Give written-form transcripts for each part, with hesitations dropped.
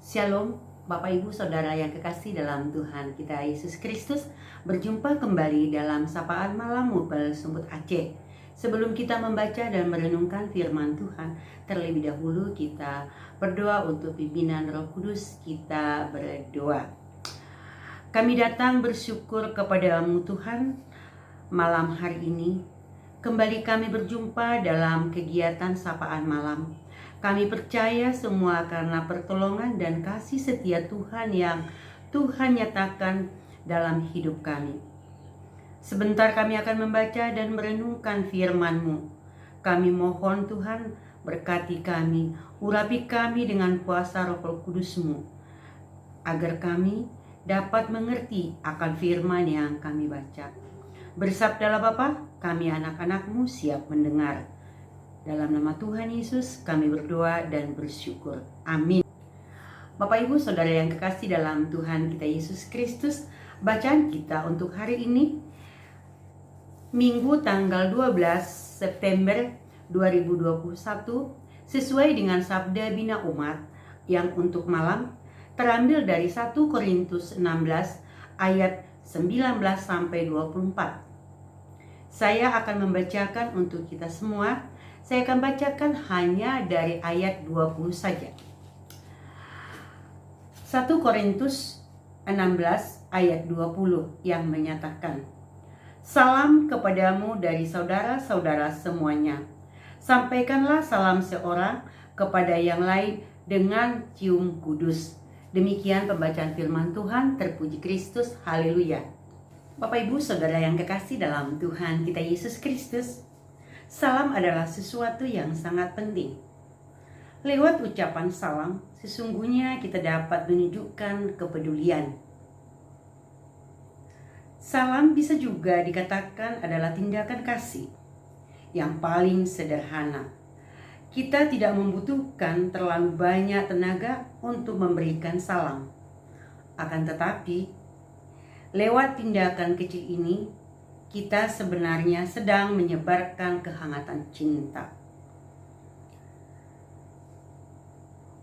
Shalom, Bapak Ibu Saudara yang kekasih dalam Tuhan kita Yesus Kristus. Berjumpa kembali dalam Sapaan Malam Mupel Sumut Aceh. Sebelum kita membaca dan merenungkan firman Tuhan, terlebih dahulu kita berdoa untuk pimpinan Roh Kudus. Kita berdoa. Kami datang bersyukur kepada-Mu Tuhan malam hari ini. Kembali kami berjumpa dalam kegiatan Sapaan Malam. Kami percaya semua karena pertolongan dan kasih setia Tuhan yang Tuhan nyatakan dalam hidup kami. Sebentar kami akan membaca dan merenungkan firman-Mu. Kami mohon Tuhan berkati kami, urapi kami dengan kuasa Roh Kudus-Mu, agar kami dapat mengerti akan firman yang kami baca. Bersabdalah Bapa, kami anak-anak-Mu siap mendengar. Dalam nama Tuhan Yesus kami berdoa dan bersyukur. Amin. Bapak Ibu Saudara yang kekasih dalam Tuhan kita Yesus Kristus, bacaan kita untuk hari ini Minggu tanggal 12 September 2021 sesuai dengan Sabda Bina Umat yang untuk malam terambil dari 1 Korintus 16 ayat 19 sampai 24. Saya akan membacakan untuk kita semua. Saya akan bacakan hanya dari ayat 20 saja. 1 Korintus 16 ayat 20 yang menyatakan, "Salam kepadamu dari saudara-saudara semuanya. Sampaikanlah salam seorang kepada yang lain dengan cium kudus." Demikian pembacaan firman Tuhan. Terpuji Kristus. Haleluya. Bapak Ibu Saudara yang kekasih dalam Tuhan kita Yesus Kristus, salam adalah sesuatu yang sangat penting. Lewat ucapan salam, sesungguhnya kita dapat menunjukkan kepedulian. Salam bisa juga dikatakan adalah tindakan kasih yang paling sederhana. Kita tidak membutuhkan terlalu banyak tenaga untuk memberikan salam. Akan tetapi, lewat tindakan kecil ini, kita sebenarnya sedang menyebarkan kehangatan cinta.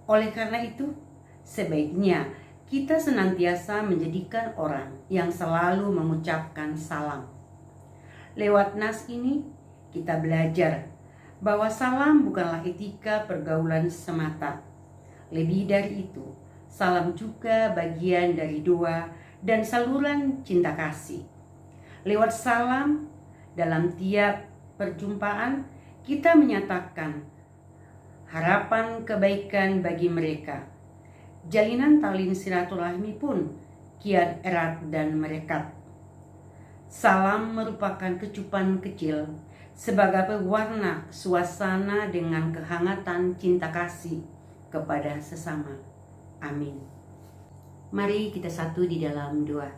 Oleh karena itu, sebaiknya kita senantiasa menjadikan orang yang selalu mengucapkan salam. Lewat nas ini, kita belajar bahwa salam bukanlah etika pergaulan semata. Lebih dari itu, salam juga bagian dari doa dan saluran cinta kasih. Lewat salam, dalam tiap perjumpaan, kita menyatakan harapan kebaikan bagi mereka. Jalinan tali silaturahmi pun kian erat dan merekat. Salam merupakan kecupan kecil sebagai pewarna suasana dengan kehangatan cinta kasih kepada sesama. Amin. Mari kita satu di dalam doa.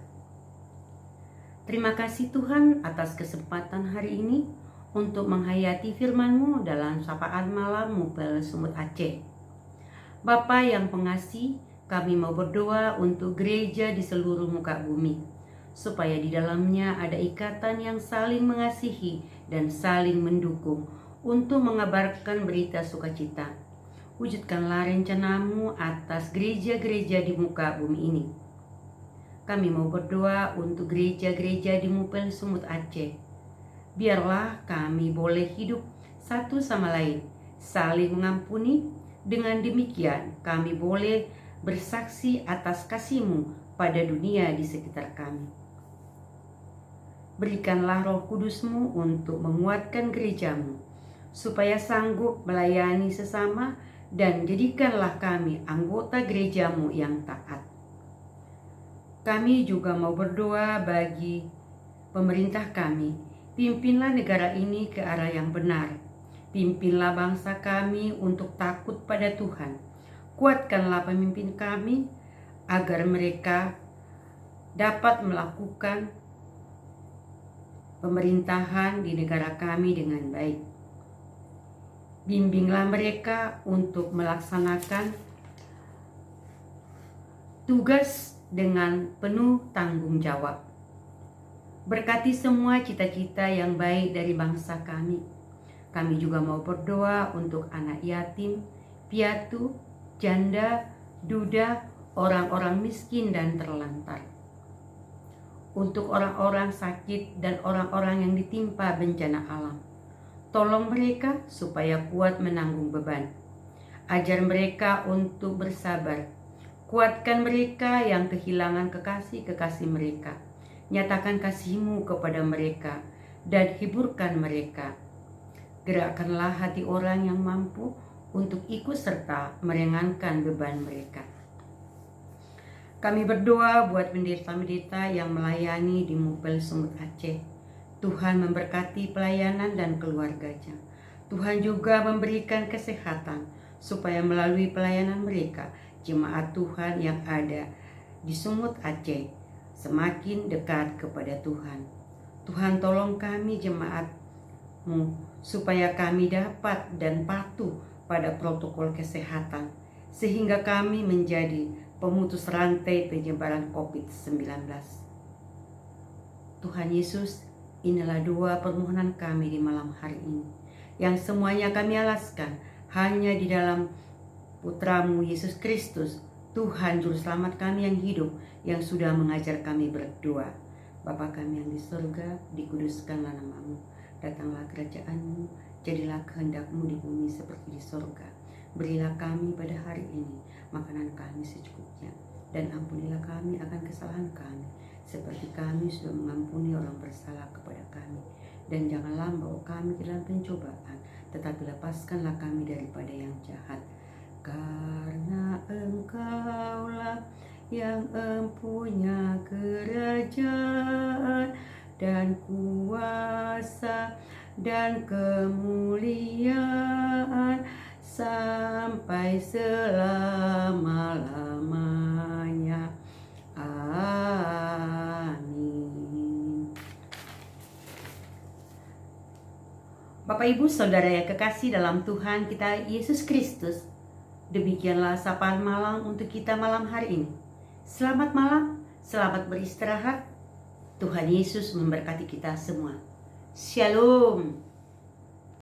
Terima kasih Tuhan atas kesempatan hari ini untuk menghayati firman-Mu dalam Sapaan Malam Mupel Sumut Aceh. Bapa yang pengasih, kami mau berdoa untuk gereja di seluruh muka bumi, supaya di dalamnya ada ikatan yang saling mengasihi dan saling mendukung untuk mengabarkan berita sukacita. Wujudkanlah rencana-Mu atas gereja-gereja di muka bumi ini. Kami mau berdoa untuk gereja-gereja di Mupel Sumut Aceh. Biarlah kami boleh hidup satu sama lain, saling mengampuni. Dengan demikian kami boleh bersaksi atas kasih-Mu pada dunia di sekitar kami. Berikanlah Roh Kudus-Mu untuk menguatkan gereja-Mu, supaya sanggup melayani sesama, dan jadikanlah kami anggota gereja-Mu yang taat. Kami juga mau berdoa bagi pemerintah kami. Pimpinlah negara ini ke arah yang benar. Pimpinlah bangsa kami untuk takut pada Tuhan. Kuatkanlah pemimpin kami agar mereka dapat melakukan pemerintahan di negara kami dengan baik. Bimbinglah mereka untuk melaksanakan tugas dengan penuh tanggung jawab. Berkati semua cita-cita yang baik dari bangsa kami. Kami juga mau berdoa untuk anak yatim, piatu, janda, duda, orang-orang miskin dan terlantar. Untuk orang-orang sakit dan orang-orang yang ditimpa bencana alam. Tolong mereka supaya kuat menanggung beban. Ajar mereka untuk bersabar. Kuatkan mereka yang kehilangan kekasih-kekasih mereka. Nyatakan kasih-Mu kepada mereka dan hiburkan mereka. Gerakkanlah hati orang yang mampu untuk ikut serta meringankan beban mereka. Kami berdoa buat pendeta-pendeta yang melayani di Mupel Sumut Aceh. Tuhan memberkati pelayanan dan keluarganya. Tuhan juga memberikan kesehatan supaya melalui pelayanan mereka, jemaat Tuhan yang ada di Sumut Aceh semakin dekat kepada Tuhan. Tuhan tolong kami jemaat-Mu supaya kami dapat dan patuh pada protokol kesehatan sehingga kami menjadi pemutus rantai penyebaran COVID-19. Tuhan Yesus, inilah doa permohonan kami di malam hari ini, yang semuanya kami alaskan hanya di dalam Putra-Mu Yesus Kristus, Tuhan Juru Selamat kami yang hidup, yang sudah mengajar kami berdoa. Bapa kami yang di surga, dikuduskanlah nama-Mu, datanglah kerajaan-Mu, jadilah kehendak-Mu di bumi seperti di surga. Berilah kami pada hari ini makanan kami secukupnya, dan ampunilah kami akan kesalahan kami, seperti kami sudah mengampuni orang bersalah kepada kami. Dan janganlah membawa kami ke dalam pencobaan, tetapi lepaskanlah kami daripada yang jahat. Karena Engkaulah yang empunya kerajaan dan kuasa dan kemuliaan sampai selama-lamanya. Amin. Bapak Ibu Saudara yang kekasih dalam Tuhan kita Yesus Kristus, demikianlah sapaan malam untuk kita malam hari ini. Selamat malam, selamat beristirahat. Tuhan Yesus memberkati kita semua. Shalom.